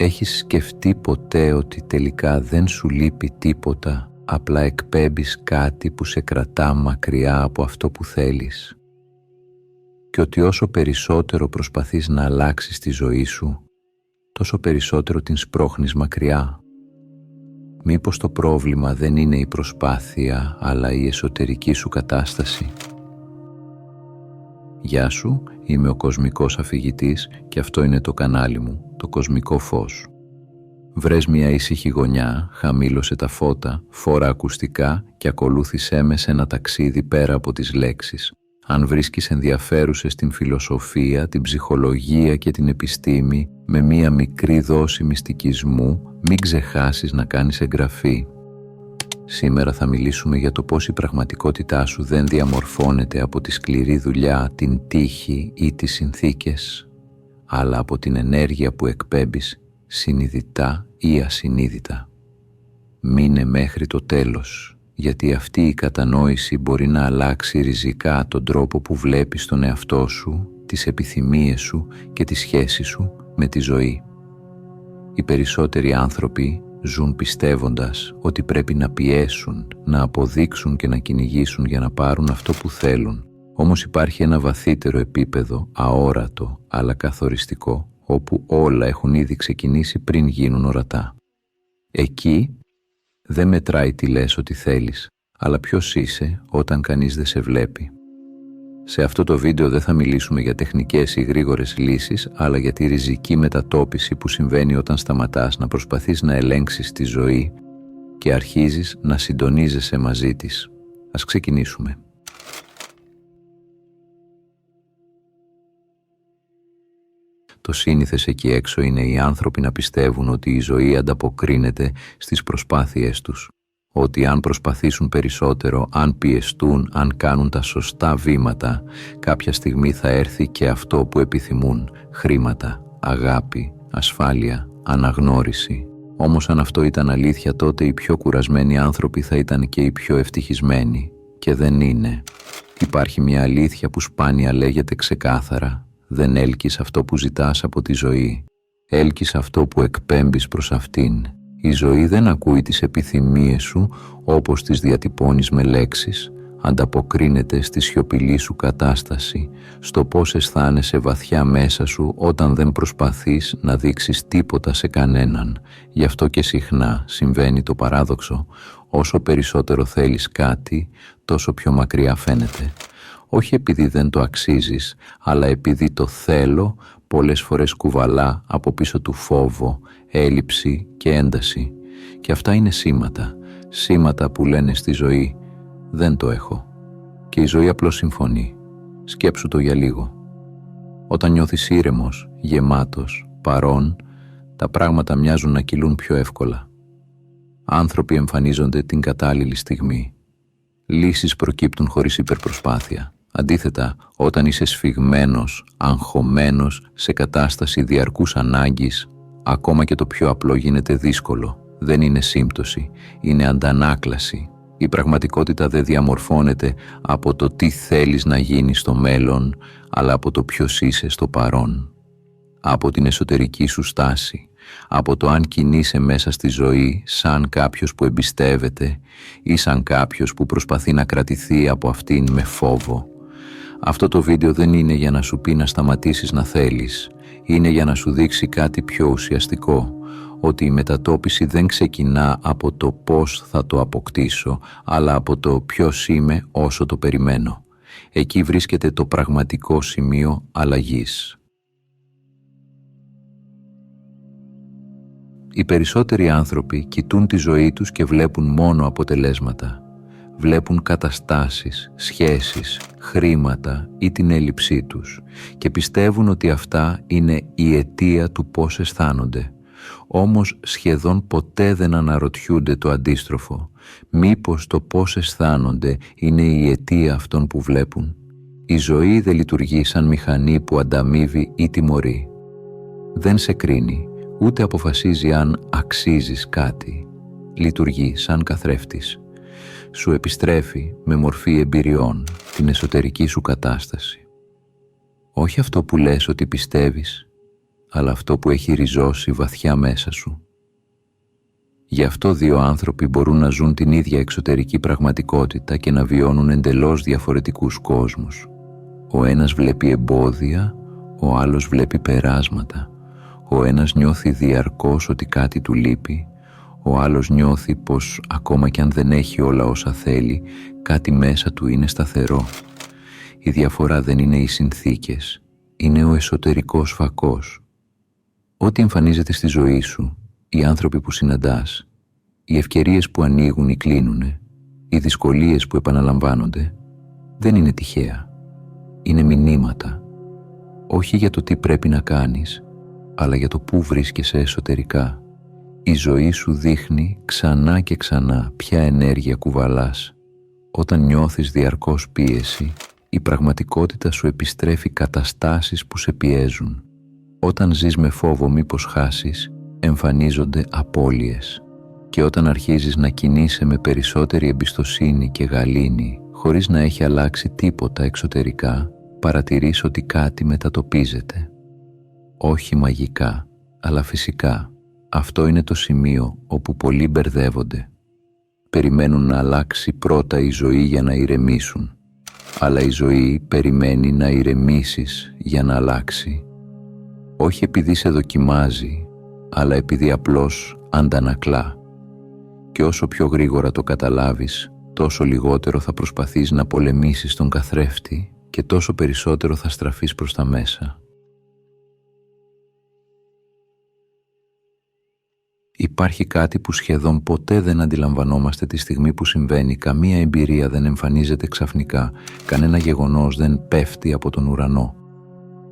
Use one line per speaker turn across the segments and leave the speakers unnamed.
Έχεις σκεφτεί ποτέ ότι τελικά δεν σου λείπει τίποτα, απλά εκπέμπεις κάτι που σε κρατά μακριά από αυτό που θέλεις? Και ότι όσο περισσότερο προσπαθείς να αλλάξεις τη ζωή σου, τόσο περισσότερο την σπρώχνεις μακριά? Μήπως το πρόβλημα δεν είναι η προσπάθεια, αλλά η εσωτερική σου κατάσταση? Γεια σου, είμαι ο Κοσμικός Αφηγητής και αυτό είναι το κανάλι μου, το Κοσμικό Φως. Βρες μια ήσυχη γωνιά, χαμήλωσε τα φώτα, φόρα ακουστικά και ακολούθησέ με σε ένα ταξίδι πέρα από τις λέξεις. Αν βρίσκεις ενδιαφέρουσες την φιλοσοφία, την ψυχολογία και την επιστήμη με μία μικρή δόση μυστικισμού, μην ξεχάσεις να κάνεις εγγραφή. Σήμερα θα μιλήσουμε για το πώς η πραγματικότητά σου δεν διαμορφώνεται από τη σκληρή δουλειά, την τύχη ή τις συνθήκες, αλλά από την ενέργεια που εκπέμπεις συνειδητά ή ασυνείδητα. Μείνε μέχρι το τέλος, γιατί αυτή η κατανόηση μπορεί να αλλάξει ριζικά τον τρόπο που βλέπεις τον εαυτό σου, τις επιθυμίες σου και τη σχέση σου με τη ζωή. Οι περισσότεροι άνθρωποι ζουν πιστεύοντας ότι πρέπει να πιέσουν, να αποδείξουν και να κυνηγήσουν για να πάρουν αυτό που θέλουν. Όμως υπάρχει ένα βαθύτερο επίπεδο, αόρατο αλλά καθοριστικό, όπου όλα έχουν ήδη ξεκινήσει πριν γίνουν ορατά. Εκεί δεν μετράει τι λες ότι θέλεις, αλλά ποιος είσαι όταν κανείς δεν σε βλέπει. Σε αυτό το βίντεο δεν θα μιλήσουμε για τεχνικές ή γρήγορες λύσεις, αλλά για τη ριζική μετατόπιση που συμβαίνει όταν σταματάς να προσπαθείς να ελέγξεις τη ζωή και αρχίζεις να συντονίζεσαι μαζί της. Ας ξεκινήσουμε. Το σύνηθες εκεί έξω είναι οι άνθρωποι να πιστεύουν ότι η ζωή ανταποκρίνεται στις προσπάθειές τους. Ότι αν προσπαθήσουν περισσότερο, αν πιεστούν, αν κάνουν τα σωστά βήματα, κάποια στιγμή θα έρθει και αυτό που επιθυμούν: χρήματα, αγάπη, ασφάλεια, αναγνώριση. Όμως αν αυτό ήταν αλήθεια, τότε οι πιο κουρασμένοι άνθρωποι θα ήταν και οι πιο ευτυχισμένοι. Και δεν είναι. Υπάρχει μια αλήθεια που σπάνια λέγεται ξεκάθαρα: δεν έλκεις αυτό που ζητάς από τη ζωή. Έλκεις αυτό που εκπέμπεις προς αυτήν. Η ζωή δεν ακούει τις επιθυμίες σου όπως τις διατυπώνεις με λέξεις. Ανταποκρίνεται στη σιωπηλή σου κατάσταση, στο πώς αισθάνεσαι βαθιά μέσα σου όταν δεν προσπαθείς να δείξεις τίποτα σε κανέναν. Γι' αυτό και συχνά συμβαίνει το παράδοξο: όσο περισσότερο θέλεις κάτι, τόσο πιο μακριά φαίνεται. Όχι επειδή δεν το αξίζεις, αλλά επειδή το θέλω πολλές φορές κουβαλά από πίσω του φόβο, έλλειψη και ένταση. Και αυτά είναι σήματα που λένε στη ζωή: δεν το έχω. Και η ζωή απλώς συμφωνεί. Σκέψου το για λίγο. Όταν νιώθεις ήρεμος, γεμάτος, παρόν, τα πράγματα μοιάζουν να κυλούν πιο εύκολα. Άνθρωποι εμφανίζονται την κατάλληλη στιγμή. Λύσεις προκύπτουν χωρίς υπερπροσπάθεια. Αντίθετα, όταν είσαι σφιγμένος, αγχωμένος, σε κατάσταση διαρκούς ανάγκης, ακόμα και το πιο απλό γίνεται δύσκολο. Δεν είναι σύμπτωση, είναι αντανάκλαση. Η πραγματικότητα δεν διαμορφώνεται από το τι θέλεις να γίνεις στο μέλλον, αλλά από το ποιος είσαι στο παρόν. Από την εσωτερική σου στάση, από το αν κινείσαι μέσα στη ζωή σαν κάποιος που εμπιστεύεται ή σαν κάποιος που προσπαθεί να κρατηθεί από αυτήν με φόβο. Αυτό το βίντεο δεν είναι για να σου πει να σταματήσεις να θέλεις. Είναι για να σου δείξει κάτι πιο ουσιαστικό. Ότι η μετατόπιση δεν ξεκινά από το πώς θα το αποκτήσω, αλλά από το ποιος είμαι όσο το περιμένω. Εκεί βρίσκεται το πραγματικό σημείο αλλαγής. Οι περισσότεροι άνθρωποι κοιτούν τη ζωή τους και βλέπουν μόνο αποτελέσματα. Βλέπουν καταστάσεις, σχέσεις, χρήματα ή την έλλειψή τους και πιστεύουν ότι αυτά είναι η αιτία του πώς αισθάνονται. Όμως σχεδόν ποτέ δεν αναρωτιούνται το αντίστροφο. Μήπως το πώς αισθάνονται είναι η αιτία αυτών που βλέπουν? Η ζωή δεν λειτουργεί σαν μηχανή που ανταμείβει ή τιμωρεί. Δεν σε κρίνει, ούτε αποφασίζει αν αξίζεις κάτι. Λειτουργεί σαν καθρέφτης. Σου επιστρέφει με μορφή εμπειριών την εσωτερική σου κατάσταση. Όχι αυτό που λες ότι πιστεύεις, αλλά αυτό που έχει ριζώσει βαθιά μέσα σου. Γι' αυτό δύο άνθρωποι μπορούν να ζουν την ίδια εξωτερική πραγματικότητα και να βιώνουν εντελώς διαφορετικούς κόσμους. Ο ένας βλέπει εμπόδια, ο άλλος βλέπει περάσματα. Ο ένας νιώθει διαρκώς ότι κάτι του λείπει, ο άλλος νιώθει πως ακόμα κι αν δεν έχει όλα όσα θέλει, κάτι μέσα του είναι σταθερό. Η διαφορά δεν είναι οι συνθήκες, είναι ο εσωτερικός φακός. Ό,τι εμφανίζεται στη ζωή σου, οι άνθρωποι που συναντάς, οι ευκαιρίες που ανοίγουν ή κλείνουνε, οι δυσκολίες που επαναλαμβάνονται, δεν είναι τυχαία. Είναι μηνύματα, όχι για το τι πρέπει να κάνεις, αλλά για το πού βρίσκεσαι εσωτερικά. Η ζωή σου δείχνει ξανά και ξανά ποια ενέργεια κουβαλάς. Όταν νιώθεις διαρκώς πίεση, η πραγματικότητα σου επιστρέφει καταστάσεις που σε πιέζουν. Όταν ζεις με φόβο μήπως χάσεις, εμφανίζονται απώλειες. Και όταν αρχίζεις να κινείσαι με περισσότερη εμπιστοσύνη και γαλήνη, χωρίς να έχει αλλάξει τίποτα εξωτερικά, παρατηρείς ότι κάτι μετατοπίζεται. Όχι μαγικά, αλλά φυσικά. Αυτό είναι το σημείο όπου πολλοί μπερδεύονται. Περιμένουν να αλλάξει πρώτα η ζωή για να ηρεμήσουν. Αλλά η ζωή περιμένει να ηρεμήσεις για να αλλάξει. Όχι επειδή σε δοκιμάζει, αλλά επειδή απλώς αντανακλά. Και όσο πιο γρήγορα το καταλάβεις, τόσο λιγότερο θα προσπαθείς να πολεμήσεις τον καθρέφτη και τόσο περισσότερο θα στραφείς προς τα μέσα. Υπάρχει κάτι που σχεδόν ποτέ δεν αντιλαμβανόμαστε τη στιγμή που συμβαίνει. Καμία εμπειρία δεν εμφανίζεται ξαφνικά, κανένα γεγονός δεν πέφτει από τον ουρανό.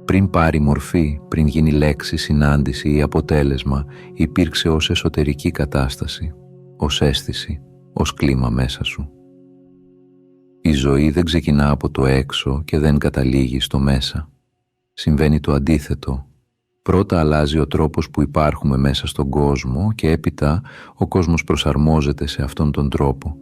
Πριν πάρει μορφή, πριν γίνει λέξη, συνάντηση ή αποτέλεσμα, υπήρξε ως εσωτερική κατάσταση, ως αίσθηση, ως κλίμα μέσα σου. Η ζωή δεν ξεκινά από το έξω και δεν καταλήγει στο μέσα. Συμβαίνει το αντίθετο. Πρώτα αλλάζει ο τρόπος που υπάρχουμε μέσα στον κόσμο και έπειτα ο κόσμος προσαρμόζεται σε αυτόν τον τρόπο.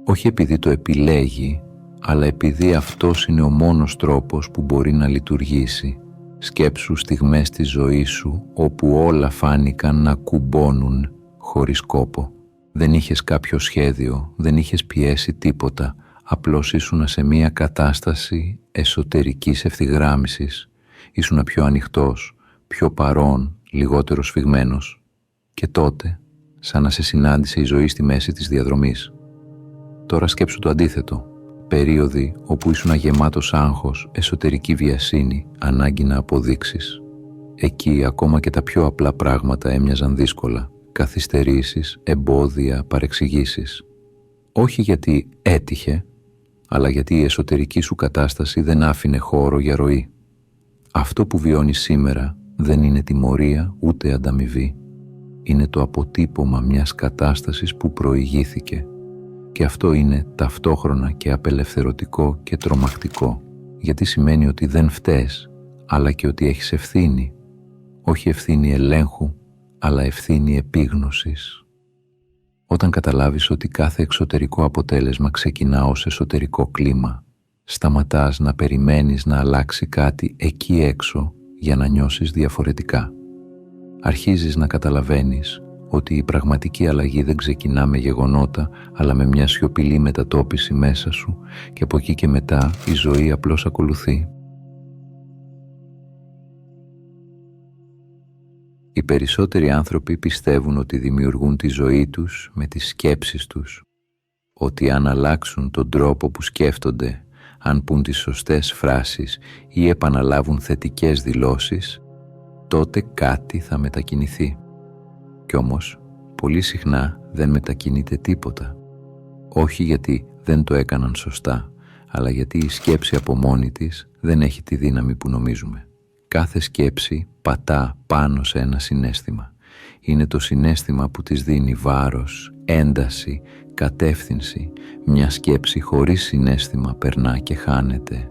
Όχι επειδή το επιλέγει, αλλά επειδή αυτός είναι ο μόνος τρόπος που μπορεί να λειτουργήσει. Σκέψου στιγμές της ζωής σου όπου όλα φάνηκαν να κουμπώνουν χωρίς κόπο. Δεν είχες κάποιο σχέδιο, δεν είχες πιέσει τίποτα, απλώς ήσουνα σε μια κατάσταση εσωτερικής ευθυγράμμισης. Ήσουνα πιο ανοιχτός, πιο παρόν, λιγότερο σφιγμένος. Και τότε, σαν να σε συνάντησε η ζωή στη μέση της διαδρομής. Τώρα σκέψου το αντίθετο. Περίοδοι όπου ήσουν γεμάτος άγχος, εσωτερική βιασύνη, ανάγκη να αποδείξεις. Εκεί ακόμα και τα πιο απλά πράγματα έμοιαζαν δύσκολα. Καθυστερήσεις, εμπόδια, παρεξηγήσεις. Όχι γιατί έτυχε, αλλά γιατί η εσωτερική σου κατάσταση δεν άφηνε χώρο για ροή. Αυτό που βιώνεις σήμερα δεν είναι τιμωρία ούτε ανταμοιβή. Είναι το αποτύπωμα μιας κατάστασης που προηγήθηκε. Και αυτό είναι ταυτόχρονα και απελευθερωτικό και τρομακτικό, γιατί σημαίνει ότι δεν φταίς, αλλά και ότι έχεις ευθύνη. Όχι ευθύνη ελέγχου, αλλά ευθύνη επίγνωσης. Όταν καταλάβεις ότι κάθε εξωτερικό αποτέλεσμα ξεκινά ως εσωτερικό κλίμα, σταματάς να περιμένεις να αλλάξει κάτι εκεί έξω για να νιώσεις διαφορετικά. Αρχίζεις να καταλαβαίνεις ότι η πραγματική αλλαγή δεν ξεκινά με γεγονότα, αλλά με μια σιωπηλή μετατόπιση μέσα σου και από εκεί και μετά η ζωή απλώς ακολουθεί. Οι περισσότεροι άνθρωποι πιστεύουν ότι δημιουργούν τη ζωή τους με τις σκέψεις τους, ότι αν αλλάξουν τον τρόπο που σκέφτονται, αν πουν τις σωστές φράσεις ή επαναλάβουν θετικές δηλώσεις, τότε κάτι θα μετακινηθεί. Κι όμως, πολύ συχνά δεν μετακινείται τίποτα. Όχι γιατί δεν το έκαναν σωστά, αλλά γιατί η σκέψη από μόνη της δεν έχει τη δύναμη που νομίζουμε. Κάθε σκέψη πατά πάνω σε ένα συναίσθημα. Είναι το συναίσθημα που της δίνει βάρος, ένταση, κατεύθυνση. Μια σκέψη χωρίς συναίσθημα περνά και χάνεται.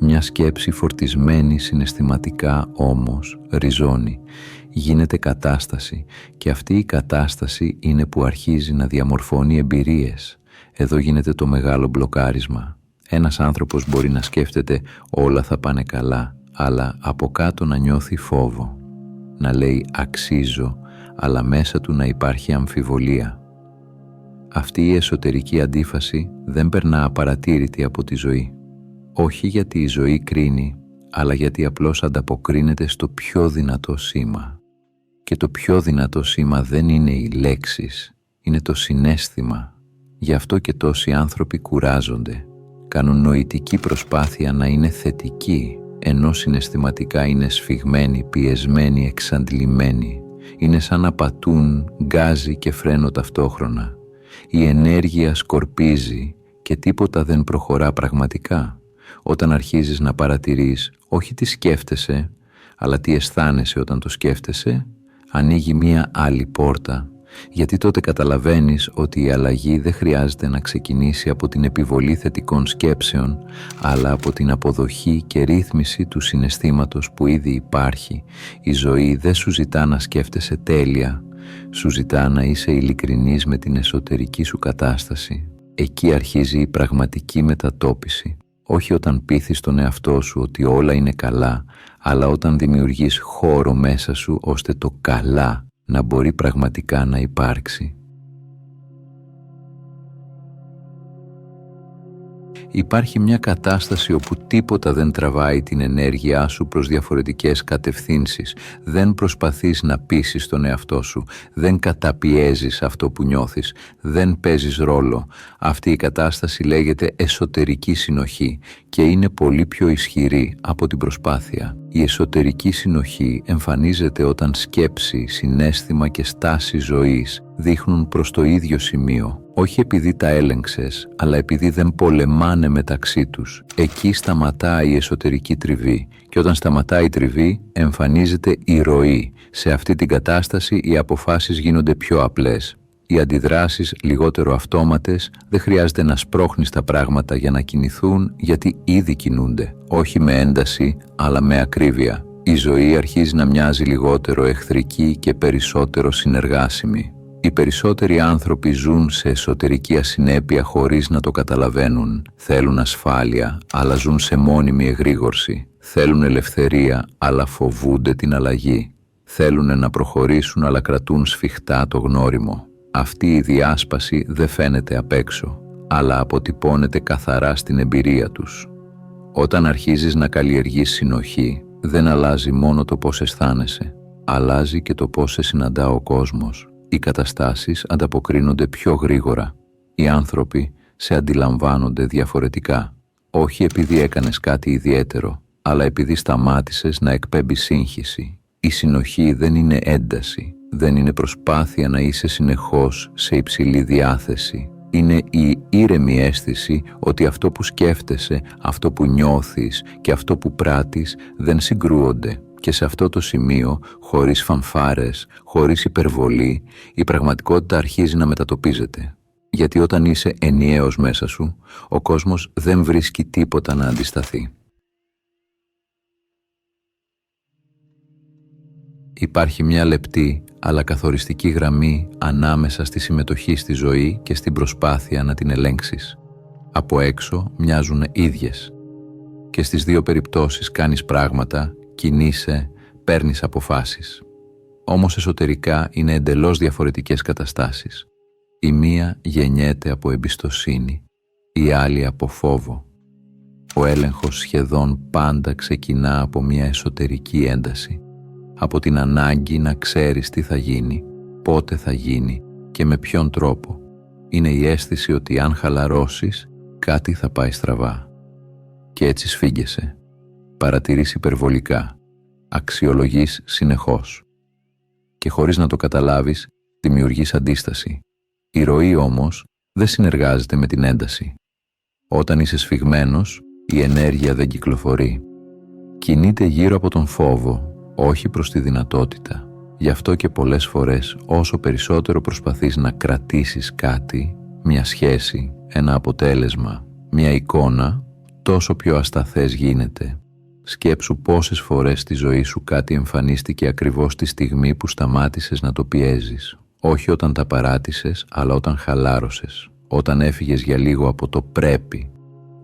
Μια σκέψη φορτισμένη συναισθηματικά όμως ριζώνει. Γίνεται κατάσταση και αυτή η κατάσταση είναι που αρχίζει να διαμορφώνει εμπειρίες. Εδώ γίνεται το μεγάλο μπλοκάρισμα. Ένας άνθρωπος μπορεί να σκέφτεται όλα θα πάνε καλά, αλλά από κάτω να νιώθει φόβο. να λέει «αξίζω», αλλά μέσα του να υπάρχει αμφιβολία. Αυτή η εσωτερική αντίφαση δεν περνά απαρατήρητη από τη ζωή. Όχι γιατί η ζωή κρίνει, αλλά γιατί απλώς ανταποκρίνεται στο πιο δυνατό σήμα. Και το πιο δυνατό σήμα δεν είναι οι λέξεις, είναι το συναίσθημα. Γι' αυτό και τόσοι άνθρωποι κουράζονται. Κάνουν νοητική προσπάθεια να είναι θετικοί, ενώ συναισθηματικά είναι σφιγμένοι, πιεσμένοι, εξαντλημένοι. Είναι σαν να πατούν γκάζι και φρένο ταυτόχρονα. Η ενέργεια σκορπίζει και τίποτα δεν προχωρά πραγματικά. Όταν αρχίζεις να παρατηρείς όχι τι σκέφτεσαι, αλλά τι αισθάνεσαι όταν το σκέφτεσαι, ανοίγει μία άλλη πόρτα, γιατί τότε καταλαβαίνεις ότι η αλλαγή δεν χρειάζεται να ξεκινήσει από την επιβολή θετικών σκέψεων, αλλά από την αποδοχή και ρύθμιση του συναισθήματος που ήδη υπάρχει. Η ζωή δεν σου ζητά να σκέφτεσαι τέλεια, σου ζητά να είσαι ειλικρινής με την εσωτερική σου κατάσταση. Εκεί αρχίζει η πραγματική μετατόπιση. Όχι όταν πείθεις τον εαυτό σου ότι όλα είναι καλά, αλλά όταν δημιουργείς χώρο μέσα σου ώστε το καλά να μπορεί πραγματικά να υπάρξει. Υπάρχει μια κατάσταση όπου τίποτα δεν τραβάει την ενέργειά σου προς διαφορετικές κατευθύνσεις. Δεν προσπαθείς να πείσεις τον εαυτό σου. Δεν καταπιέζεις αυτό που νιώθεις. Δεν παίζεις ρόλο. Αυτή η κατάσταση λέγεται εσωτερική συνοχή και είναι πολύ πιο ισχυρή από την προσπάθεια. Η εσωτερική συνοχή εμφανίζεται όταν σκέψη, συναίσθημα και στάση ζωής δείχνουν προς το ίδιο σημείο. Όχι επειδή τα έλεγξες, αλλά επειδή δεν πολεμάνε μεταξύ τους. Εκεί σταματάει η εσωτερική τριβή και όταν σταματάει η τριβή εμφανίζεται η ροή. Σε αυτή την κατάσταση οι αποφάσεις γίνονται πιο απλές. Οι αντιδράσεις λιγότερο αυτόματες, δεν χρειάζεται να σπρώχνεις τα πράγματα για να κινηθούν γιατί ήδη κινούνται. Όχι με ένταση, αλλά με ακρίβεια. Η ζωή αρχίζει να μοιάζει λιγότερο εχθρική και περισσότερο συνεργάσιμη. Οι περισσότεροι άνθρωποι ζουν σε εσωτερική ασυνέπεια χωρίς να το καταλαβαίνουν. Θέλουν ασφάλεια, αλλά ζουν σε μόνιμη εγρήγορση. Θέλουν ελευθερία, αλλά φοβούνται την αλλαγή. Θέλουν να προχωρήσουν, αλλά κρατούν σφιχτά το γνώριμο. Αυτή η διάσπαση δεν φαίνεται απ' έξω, αλλά αποτυπώνεται καθαρά στην εμπειρία τους. Όταν αρχίζεις να καλλιεργείς συνοχή, δεν αλλάζει μόνο το πώς αισθάνεσαι, αλλάζει και το πώς σε συναντά ο κόσμος. Οι καταστάσεις ανταποκρίνονται πιο γρήγορα. Οι άνθρωποι σε αντιλαμβάνονται διαφορετικά. Όχι επειδή έκανες κάτι ιδιαίτερο, αλλά επειδή σταμάτησες να εκπέμπεις σύγχυση. Η συνοχή δεν είναι ένταση, δεν είναι προσπάθεια να είσαι συνεχώς σε υψηλή διάθεση. Είναι η ήρεμη αίσθηση ότι αυτό που σκέφτεσαι, αυτό που νιώθεις και αυτό που πράττεις δεν συγκρούονται. Και σε αυτό το σημείο, χωρίς φανφάρες, χωρίς υπερβολή, η πραγματικότητα αρχίζει να μετατοπίζεται. Γιατί όταν είσαι ενιαίος μέσα σου, ο κόσμος δεν βρίσκει τίποτα να αντισταθεί. Υπάρχει μια λεπτή αλλά καθοριστική γραμμή ανάμεσα στη συμμετοχή στη ζωή και στην προσπάθεια να την ελέγξεις. Από έξω μοιάζουν ίδιες. Και στις δύο περιπτώσεις κάνεις πράγματα, κινείσαι, παίρνεις αποφάσεις. Όμως εσωτερικά είναι εντελώς διαφορετικές καταστάσεις. Η μία γεννιέται από εμπιστοσύνη, η άλλη από φόβο. Ο έλεγχος σχεδόν πάντα ξεκινά από μια εσωτερική ένταση. Από την ανάγκη να ξέρεις τι θα γίνει, πότε θα γίνει και με ποιον τρόπο. Είναι η αίσθηση ότι αν χαλαρώσεις, κάτι θα πάει στραβά. Και έτσι σφίγγεσαι. Παρατηρείς υπερβολικά. Αξιολογείς συνεχώς. Και χωρίς να το καταλάβεις, δημιουργείς αντίσταση. Η ροή όμως δεν συνεργάζεται με την ένταση. Όταν είσαι σφιγμένος, η ενέργεια δεν κυκλοφορεί. Κινείται γύρω από τον φόβο, όχι προς τη δυνατότητα. Γι' αυτό και πολλές φορές όσο περισσότερο προσπαθείς να κρατήσεις κάτι, μια σχέση, ένα αποτέλεσμα, μια εικόνα, τόσο πιο ασταθές γίνεται. Σκέψου πόσες φορές στη ζωή σου κάτι εμφανίστηκε ακριβώς τη στιγμή που σταμάτησες να το πιέζεις. Όχι όταν τα παράτησες, αλλά όταν χαλάρωσες. Όταν έφυγες για λίγο από το πρέπει.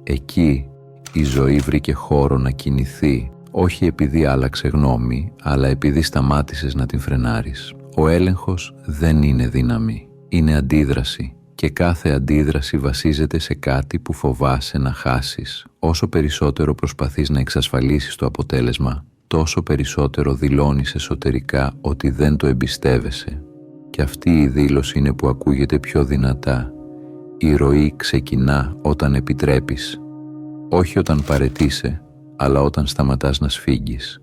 Εκεί η ζωή βρήκε χώρο να κινηθεί, όχι επειδή άλλαξε γνώμη, αλλά επειδή σταμάτησες να την φρενάρεις. Ο έλεγχος δεν είναι δύναμη, είναι αντίδραση και κάθε αντίδραση βασίζεται σε κάτι που φοβάσαι να χάσεις. Όσο περισσότερο προσπαθείς να εξασφαλίσεις το αποτέλεσμα, τόσο περισσότερο δηλώνεις εσωτερικά ότι δεν το εμπιστεύεσαι. Και αυτή η δήλωση είναι που ακούγεται πιο δυνατά. Η ροή ξεκινά όταν επιτρέπεις. Όχι όταν παραιτείσαι, αλλά όταν σταματάς να σφίγγεις.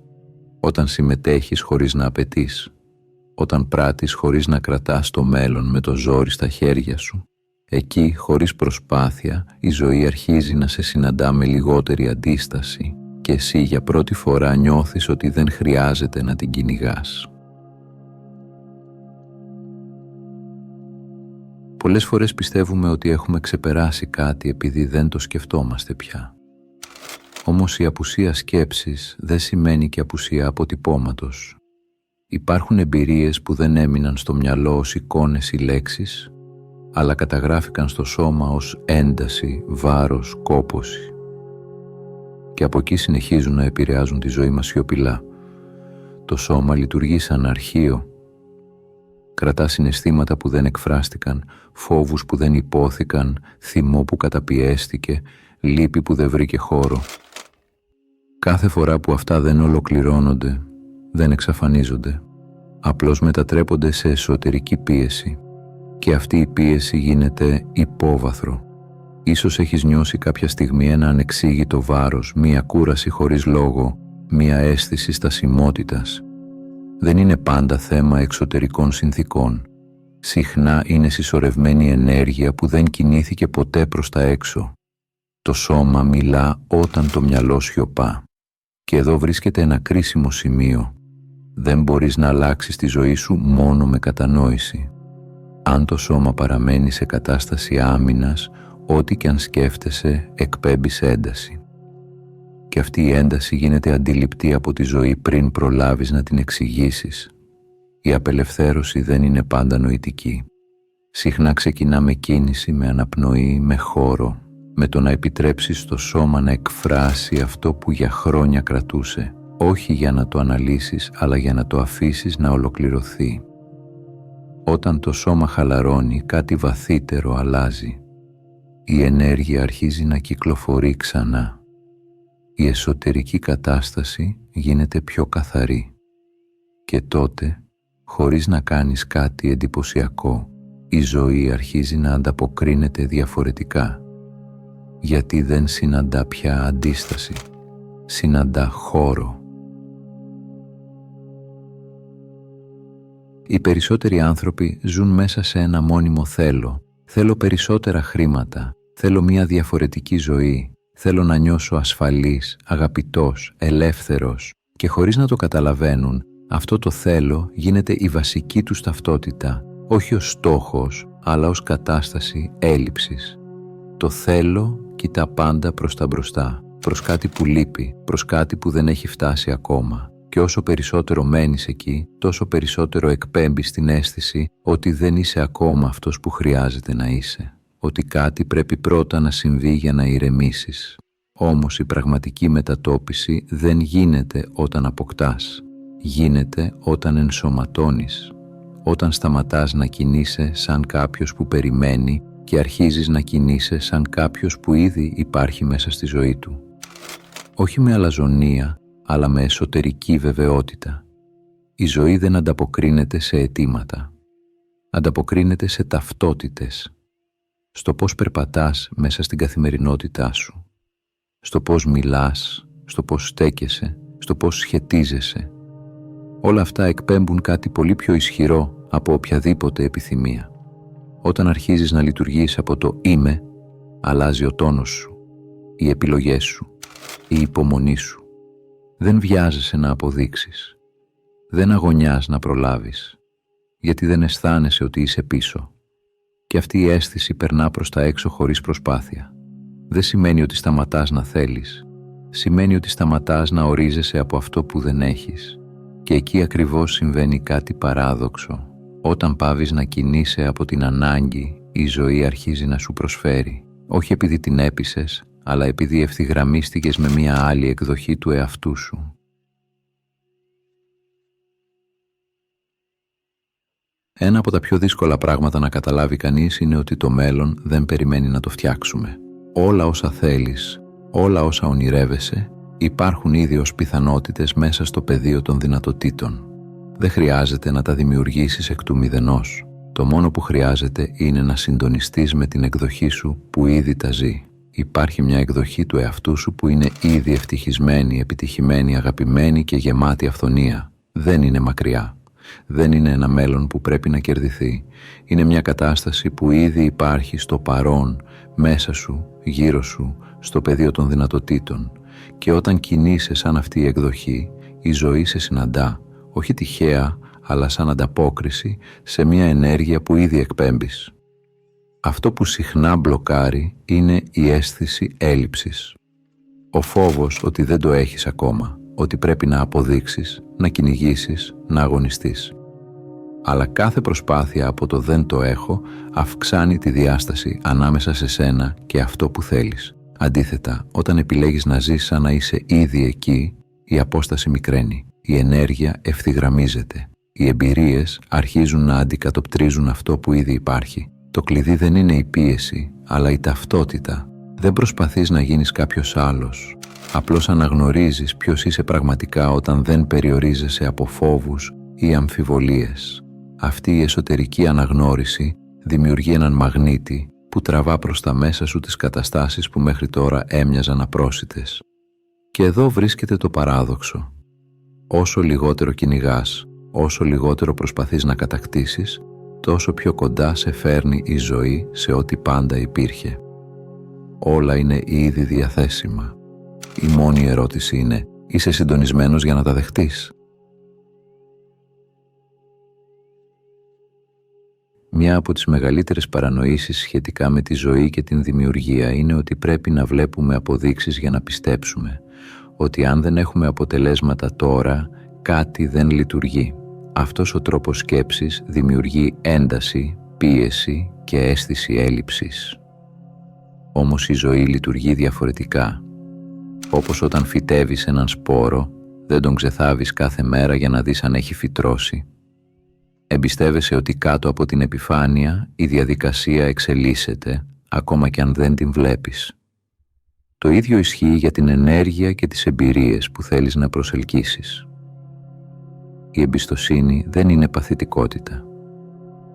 Όταν συμμετέχεις χωρίς να απαιτείς. Όταν πράττεις χωρίς να κρατάς το μέλλον με το ζόρι στα χέρια σου. Εκεί, χωρίς προσπάθεια, η ζωή αρχίζει να σε συναντά με λιγότερη αντίσταση και εσύ για πρώτη φορά νιώθεις ότι δεν χρειάζεται να την κυνηγάς. Πολλές φορές πιστεύουμε ότι έχουμε ξεπεράσει κάτι επειδή δεν το σκεφτόμαστε πια. Όμως η απουσία σκέψης δεν σημαίνει και απουσία αποτυπώματος. Υπάρχουν εμπειρίες που δεν έμειναν στο μυαλό ως εικόνες ή λέξεις, αλλά καταγράφηκαν στο σώμα ως ένταση, βάρος, κόπωση. Και από εκεί συνεχίζουν να επηρεάζουν τη ζωή μας σιωπηλά. Το σώμα λειτουργεί σαν αρχείο. Κρατά συναισθήματα που δεν εκφράστηκαν, φόβους που δεν υπόθηκαν, θυμό που καταπιέστηκε, λύπη που δεν βρήκε χώρο. Κάθε φορά που αυτά δεν ολοκληρώνονται, δεν εξαφανίζονται, απλώς μετατρέπονται σε εσωτερική πίεση και αυτή η πίεση γίνεται υπόβαθρο. Ίσως έχεις νιώσει κάποια στιγμή ένα ανεξήγητο βάρος, μία κούραση χωρίς λόγο, μία αίσθηση στασιμότητας. Δεν είναι πάντα θέμα εξωτερικών συνθήκων. Συχνά είναι συσσωρευμένη ενέργεια που δεν κινήθηκε ποτέ προς τα έξω. Το σώμα μιλά όταν το μυαλό σιωπά. Και εδώ βρίσκεται ένα κρίσιμο σημείο. Δεν μπορείς να αλλάξεις τη ζωή σου μόνο με κατανόηση. Αν το σώμα παραμένει σε κατάσταση άμυνας, ό,τι και αν σκέφτεσαι εκπέμπεις ένταση. Και αυτή η ένταση γίνεται αντιληπτή από τη ζωή πριν προλάβεις να την εξηγήσεις. Η απελευθέρωση δεν είναι πάντα νοητική. Συχνά ξεκινά με κίνηση, με αναπνοή, με χώρο, με το να επιτρέψεις στο σώμα να εκφράσει αυτό που για χρόνια κρατούσε, όχι για να το αναλύσεις, αλλά για να το αφήσεις να ολοκληρωθεί. Όταν το σώμα χαλαρώνει, κάτι βαθύτερο αλλάζει. Η ενέργεια αρχίζει να κυκλοφορεί ξανά. Η εσωτερική κατάσταση γίνεται πιο καθαρή. Και τότε, χωρίς να κάνεις κάτι εντυπωσιακό, η ζωή αρχίζει να ανταποκρίνεται διαφορετικά. Γιατί δεν συναντά πια αντίσταση, συναντά χώρο. Οι περισσότεροι άνθρωποι ζουν μέσα σε ένα μόνιμο θέλω. Θέλω περισσότερα χρήματα, θέλω μια διαφορετική ζωή, θέλω να νιώσω ασφαλής, αγαπητός, ελεύθερος και χωρίς να το καταλαβαίνουν, αυτό το θέλω γίνεται η βασική τους ταυτότητα, όχι ως στόχος, αλλά ως κατάσταση έλλειψης. Το θέλω κοιτά πάντα προς τα μπροστά, προς κάτι που λείπει, προς κάτι που δεν έχει φτάσει ακόμα. Και όσο περισσότερο μένεις εκεί, τόσο περισσότερο εκπέμπεις την αίσθηση ότι δεν είσαι ακόμα αυτός που χρειάζεται να είσαι. Ότι κάτι πρέπει πρώτα να συμβεί για να ηρεμήσεις. Όμως η πραγματική μετατόπιση δεν γίνεται όταν αποκτάς. Γίνεται όταν ενσωματώνεις. Όταν σταματάς να κινείσαι σαν κάποιος που περιμένει και αρχίζεις να κινείσαι σαν κάποιος που ήδη υπάρχει μέσα στη ζωή του. Όχι με αλαζονία, αλλά με εσωτερική βεβαιότητα. Η ζωή δεν ανταποκρίνεται σε αιτήματα. Ανταποκρίνεται σε ταυτότητες. Στο πώς περπατάς μέσα στην καθημερινότητά σου. Στο πώς μιλάς, στο πώς στέκεσαι, στο πώς σχετίζεσαι. Όλα αυτά εκπέμπουν κάτι πολύ πιο ισχυρό από οποιαδήποτε επιθυμία. Όταν αρχίζεις να λειτουργείς από το «είμαι», αλλάζει ο τόνος σου, οι επιλογές σου, η υπομονή σου. Δεν βιάζεσαι να αποδείξεις. Δεν αγωνιάς να προλάβεις, γιατί δεν αισθάνεσαι ότι είσαι πίσω. Και αυτή η αίσθηση περνά προς τα έξω χωρίς προσπάθεια. Δεν σημαίνει ότι σταματάς να θέλεις. Σημαίνει ότι σταματάς να ορίζεσαι από αυτό που δεν έχεις. Και εκεί ακριβώς συμβαίνει κάτι παράδοξο. Όταν πάβεις να κινείσαι από την ανάγκη, η ζωή αρχίζει να σου προσφέρει. Όχι επειδή την έπεισες, αλλά επειδή ευθυγραμμίστηκες με μια άλλη εκδοχή του εαυτού σου. Ένα από τα πιο δύσκολα πράγματα να καταλάβει κανείς είναι ότι το μέλλον δεν περιμένει να το φτιάξουμε. Όλα όσα θέλεις, όλα όσα ονειρεύεσαι, υπάρχουν ήδη ως πιθανότητες μέσα στο πεδίο των δυνατοτήτων. Δεν χρειάζεται να τα δημιουργήσεις εκ του μηδενός. Το μόνο που χρειάζεται είναι να συντονιστείς με την εκδοχή σου που ήδη τα ζει. Υπάρχει μια εκδοχή του εαυτού σου που είναι ήδη ευτυχισμένη, επιτυχημένη, αγαπημένη και γεμάτη αυθονία. Δεν είναι μακριά. Δεν είναι ένα μέλλον που πρέπει να κερδιθεί. Είναι μια κατάσταση που ήδη υπάρχει στο παρόν, μέσα σου, γύρω σου, στο πεδίο των δυνατοτήτων. Και όταν κινείσαι σαν αυτή η εκδοχή, η ζωή σε συναντά, όχι τυχαία, αλλά σαν ανταπόκριση σε μια ενέργεια που ήδη εκπέμπεις. Αυτό που συχνά μπλοκάρει είναι η αίσθηση έλλειψης. Ο φόβος ότι δεν το έχεις ακόμα, ότι πρέπει να αποδείξεις, να κυνηγήσεις, να αγωνιστείς. Αλλά κάθε προσπάθεια από το «δεν το έχω» αυξάνει τη διάσταση ανάμεσα σε σένα και αυτό που θέλεις. Αντίθετα, όταν επιλέγεις να ζεις σαν να είσαι ήδη εκεί, η απόσταση μικραίνει, η ενέργεια ευθυγραμμίζεται, οι εμπειρίες αρχίζουν να αντικατοπτρίζουν αυτό που ήδη υπάρχει. Το κλειδί δεν είναι η πίεση, αλλά η ταυτότητα. Δεν προσπαθείς να γίνεις κάποιος άλλος. Απλώς αναγνωρίζεις ποιος είσαι πραγματικά όταν δεν περιορίζεσαι από φόβους ή αμφιβολίες. Αυτή η εσωτερική αναγνώριση δημιουργεί έναν μαγνήτη που τραβά προς τα μέσα σου τις καταστάσεις που μέχρι τώρα έμοιαζαν απρόσιτες. Και εδώ βρίσκεται το παράδοξο. Όσο λιγότερο κυνηγάς, όσο λιγότερο προσπαθείς να κατακτήσεις, τόσο πιο κοντά σε φέρνει η ζωή σε ό,τι πάντα υπήρχε. Όλα είναι ήδη διαθέσιμα. Η μόνη ερώτηση είναι, είσαι συντονισμένος για να τα δεχτείς? Μια από τις μεγαλύτερες παρανοήσεις σχετικά με τη ζωή και την δημιουργία είναι ότι πρέπει να βλέπουμε αποδείξεις για να πιστέψουμε, ότι αν δεν έχουμε αποτελέσματα τώρα, κάτι δεν λειτουργεί. Αυτός ο τρόπος σκέψης δημιουργεί ένταση, πίεση και αίσθηση έλλειψης. Όμως η ζωή λειτουργεί διαφορετικά. Όπως όταν φυτεύεις έναν σπόρο, δεν τον ξεθάβεις κάθε μέρα για να δεις αν έχει φυτρώσει. Εμπιστεύεσαι ότι κάτω από την επιφάνεια η διαδικασία εξελίσσεται, ακόμα και αν δεν την βλέπεις. Το ίδιο ισχύει για την ενέργεια και τις εμπειρίες που θέλεις να προσελκύσεις. Η εμπιστοσύνη δεν είναι παθητικότητα.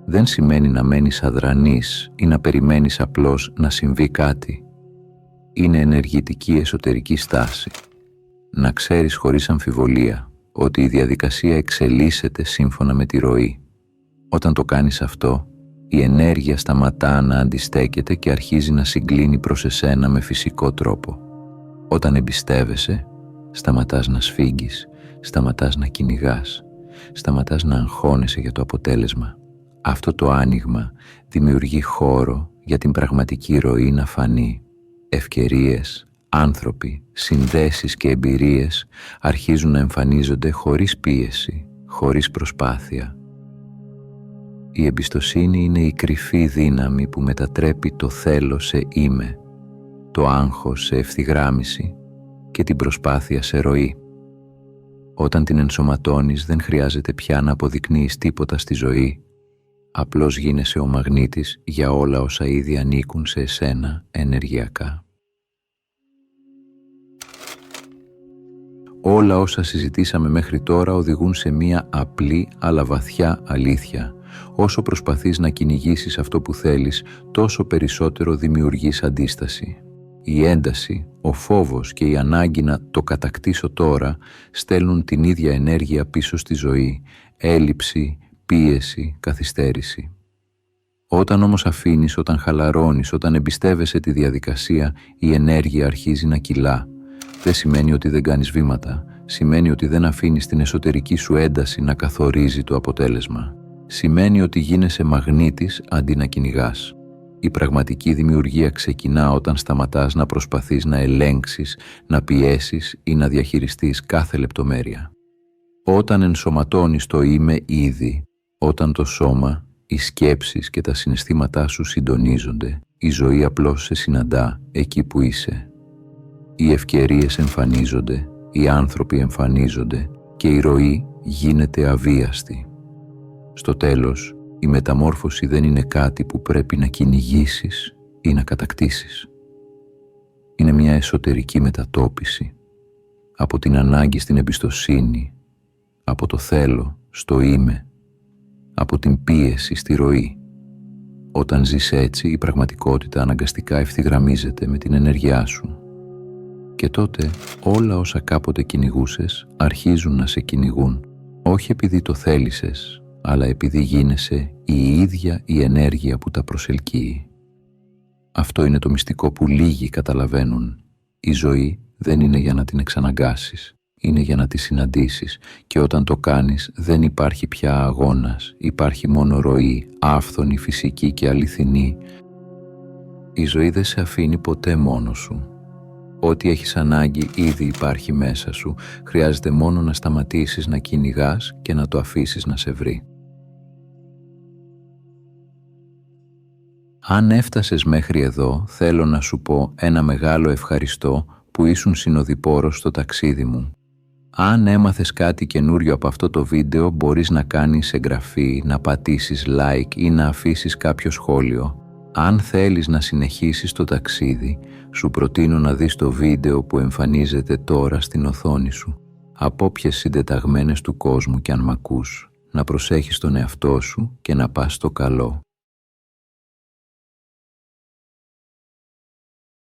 Δεν σημαίνει να μένεις αδρανής ή να περιμένεις απλώς να συμβεί κάτι. Είναι ενεργητική εσωτερική στάση. Να ξέρεις χωρίς αμφιβολία ότι η διαδικασία εξελίσσεται σύμφωνα με τη ροή. Όταν το κάνεις αυτό, η ενέργεια σταματά να αντιστέκεται και αρχίζει να συγκλίνει προς εσένα με φυσικό τρόπο. Όταν εμπιστεύεσαι, σταματάς να σφίγγεις, σταματάς να κυνηγάς, σταματάς να αγχώνεσαι για το αποτέλεσμα. Αυτό το άνοιγμα δημιουργεί χώρο για την πραγματική ροή να φανεί. Ευκαιρίες, άνθρωποι, συνδέσεις και εμπειρίες αρχίζουν να εμφανίζονται χωρίς πίεση, χωρίς προσπάθεια. Η εμπιστοσύνη είναι η κρυφή δύναμη που μετατρέπει το θέλω σε είμαι, το άγχος σε ευθυγράμμιση και την προσπάθεια σε ροή. Όταν την ενσωματώνεις δεν χρειάζεται πια να αποδεικνύεις τίποτα στη ζωή, απλώς γίνεσαι ο μαγνήτης για όλα όσα ήδη ανήκουν σε εσένα ενεργειακά. Όλα όσα συζητήσαμε μέχρι τώρα οδηγούν σε μία απλή αλλά βαθιά αλήθεια. Όσο προσπαθείς να κυνηγήσεις αυτό που θέλεις, τόσο περισσότερο δημιουργείς αντίσταση. Η ένταση, ο φόβος και η ανάγκη να το κατακτήσω τώρα στέλνουν την ίδια ενέργεια πίσω στη ζωή, έλλειψη, πίεση, καθυστέρηση. Όταν όμως αφήνεις, όταν χαλαρώνεις, όταν εμπιστεύεσαι τη διαδικασία, η ενέργεια αρχίζει να κυλά. Δεν σημαίνει ότι δεν κάνεις βήματα, σημαίνει ότι δεν αφήνεις την εσωτερική σου ένταση να καθορίζει το αποτέλεσμα. Σημαίνει ότι γίνεσαι μαγνήτης αντί να κυνηγάς. Η πραγματική δημιουργία ξεκινά όταν σταματάς να προσπαθείς να ελέγξεις, να πιέσεις ή να διαχειριστείς κάθε λεπτομέρεια. Όταν ενσωματώνεις το είμαι ήδη, όταν το σώμα, οι σκέψεις και τα συναισθήματά σου συντονίζονται, η ζωή απλώς σε συναντά εκεί που είσαι. Οι ευκαιρίες εμφανίζονται, οι άνθρωποι εμφανίζονται και η ροή γίνεται αβίαστη. Στο τέλος, Η μεταμόρφωση δεν είναι κάτι που πρέπει να κυνηγήσεις ή να κατακτήσεις. Είναι μια εσωτερική μετατόπιση, από την ανάγκη στην εμπιστοσύνη, από το θέλω στο είμαι, από την πίεση στη ροή. Όταν ζεις έτσι, η πραγματικότητα αναγκαστικά ευθυγραμμίζεται με την ενέργειά σου. Και τότε όλα όσα κάποτε κυνηγούσες αρχίζουν να σε κυνηγούν, όχι επειδή το θέλησες, αλλά επειδή γίνεσαι η ίδια η ενέργεια που τα προσελκύει. Αυτό είναι το μυστικό που λίγοι καταλαβαίνουν. Η ζωή δεν είναι για να την εξαναγκάσεις, είναι για να τη συναντήσεις, και όταν το κάνεις δεν υπάρχει πια αγώνας, υπάρχει μόνο ροή, άφθονη, φυσική και αληθινή. Η ζωή δεν σε αφήνει ποτέ μόνος σου. Ό,τι έχεις ανάγκη ήδη υπάρχει μέσα σου, χρειάζεται μόνο να σταματήσεις να κυνηγάς και να το αφήσεις να σε βρει. Αν έφτασες μέχρι εδώ, θέλω να σου πω ένα μεγάλο ευχαριστώ που ήσουν συνοδοιπόρος στο ταξίδι μου. Αν έμαθες κάτι καινούριο από αυτό το βίντεο, μπορείς να κάνεις εγγραφή, να πατήσεις like ή να αφήσεις κάποιο σχόλιο. Αν θέλεις να συνεχίσεις το ταξίδι, σου προτείνω να δεις το βίντεο που εμφανίζεται τώρα στην οθόνη σου. Από όποιες συντεταγμένες του κόσμου κι αν μ' ακούς, να προσέχεις τον εαυτό σου και να πας στο καλό.